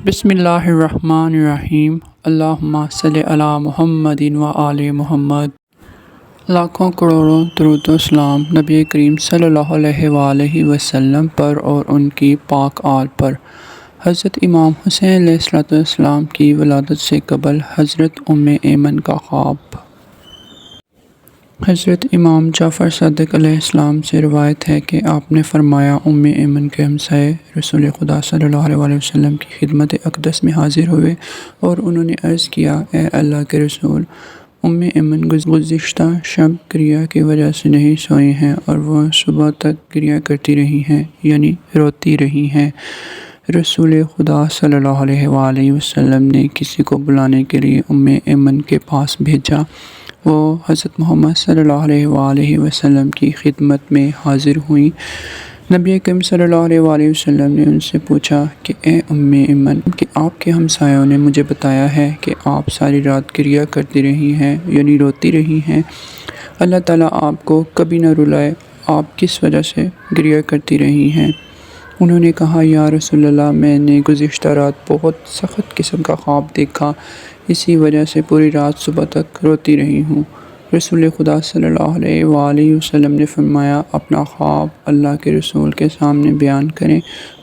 بسم اللہ الرحمن الرحیم۔ اللہم صلی علی محمد و آل محمد۔ لاکھوں کروڑوں درود و سلام نبی کریم صلی اللہ علیہ وآلہ وسلم پر اور ان کی پاک آل پر۔ حضرت امام حسین علیہ السلام کی ولادت سے قبل حضرت ام ایمن کا خواب۔ حضرت امام جعفر صادق علیہ السلام سے روایت ہے کہ آپ نے فرمایا، ام ایمن کے ہمسائے رسول خدا صلی اللہ علیہ وسلم کی خدمت اقدس میں حاضر ہوئے اور انہوں نے عرض کیا، اے اللہ کے رسول، ام ایمن گزشتہ شب گریہ کی وجہ سے نہیں سوئی ہیں اور وہ صبح تک گریہ کرتی رہی ہیں، یعنی روتی رہی ہیں۔ رسول خدا صلی اللہ علیہ وآلہ وسلم نے کسی کو بلانے کے لیے ام ایمن کے پاس بھیجا۔ وہ حضرت محمد صلی اللہ علیہ وآلہ وسلم کی خدمت میں حاضر ہوئیں۔ نبی کریم صلی اللہ علیہ وآلہ وسلم نے ان سے پوچھا کہ اے ام ایمن، کہ آپ کے ہمسایوں نے مجھے بتایا ہے کہ آپ ساری رات گریہ کرتی رہی ہیں، یعنی روتی رہی ہیں۔ اللہ تعالیٰ آپ کو کبھی نہ رلائے، آپ کس وجہ سے گریہ کرتی رہی ہیں؟ انہوں نے کہا، یا رسول اللہ، میں نے گزشتہ رات بہت سخت قسم کا خواب دیکھا، اسی وجہ سے پوری رات صبح تک روتی رہی ہوں۔ رسول خدا صلی اللہ علیہ وآلہ وسلم نے فرمایا، اپنا خواب اللہ کے رسول کے سامنے بیان کریں،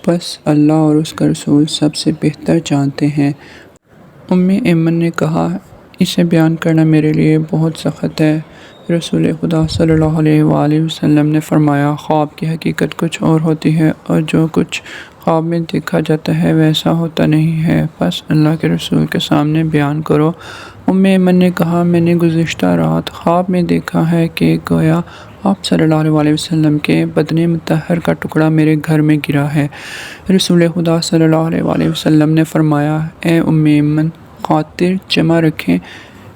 بس اللہ اور اس کا رسول سب سے بہتر جانتے ہیں۔ ام ایمن نے کہا، اسے بیان کرنا میرے لیے بہت سخت ہے۔ رسول خدا صلی اللہ علیہ وآلہ وسلم نے فرمایا، خواب کی حقیقت کچھ اور ہوتی ہے اور جو کچھ خواب میں دیکھا جاتا ہے ویسا ہوتا نہیں ہے، بس اللہ کے رسول کے سامنے بیان کرو۔ ام ایمن نے کہا، میں نے گزشتہ رات خواب میں دیکھا ہے کہ گویا آپ صلی اللہ علیہ وآلہ وسلم کے بدن مطہر کا ٹکڑا میرے گھر میں گرا ہے۔ رسول خدا صلی اللہ علیہ وآلہ وسلم نے فرمایا، اے ام ایمن، خاطر جمع رکھیں،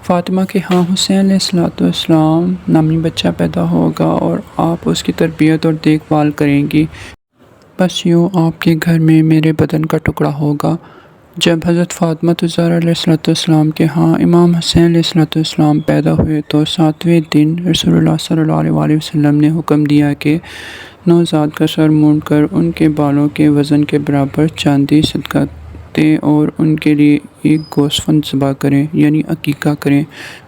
فاطمہ کے ہاں حسین علیہ السلام نامی بچہ پیدا ہوگا اور آپ اس کی تربیت اور دیکھ بھال کریں گی، بس یوں آپ کے گھر میں میرے بدن کا ٹکڑا ہوگا۔ جب حضرت فاطمہ الزہرا علیہ السلام کے ہاں امام حسین علیہ السلام پیدا ہوئے تو 7ویں دن رسول اللہ صلی اللہ علیہ وآلہ وسلم نے حکم دیا کہ نوزاد کا سر مونڈ کر ان کے بالوں کے وزن کے برابر چاندی صدقہ دیں اور ان کے لیے ایک گوسفند ذبح کریں، یعنی عقیقہ کریں۔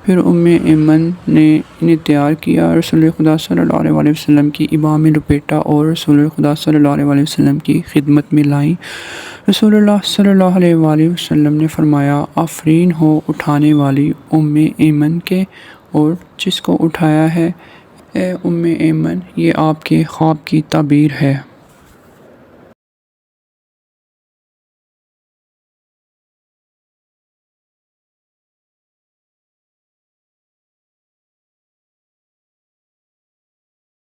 پھر ام ایمن نے انہیں تیار کیا، رسول خدا صلی اللہ علیہ وآلہ وسلم کی ابا میں لپیٹا اور رسول خدا صلی اللہ علیہ وآلہ وسلم کی خدمت میں لائیں۔ رسول اللہ صلی اللہ علیہ وآلہ وسلم نے فرمایا، آفرین ہو اٹھانے والی ام ایمن کے اور جس کو اٹھایا ہے۔ اے ام ایمن، یہ آپ کے خواب کی تعبیر ہے۔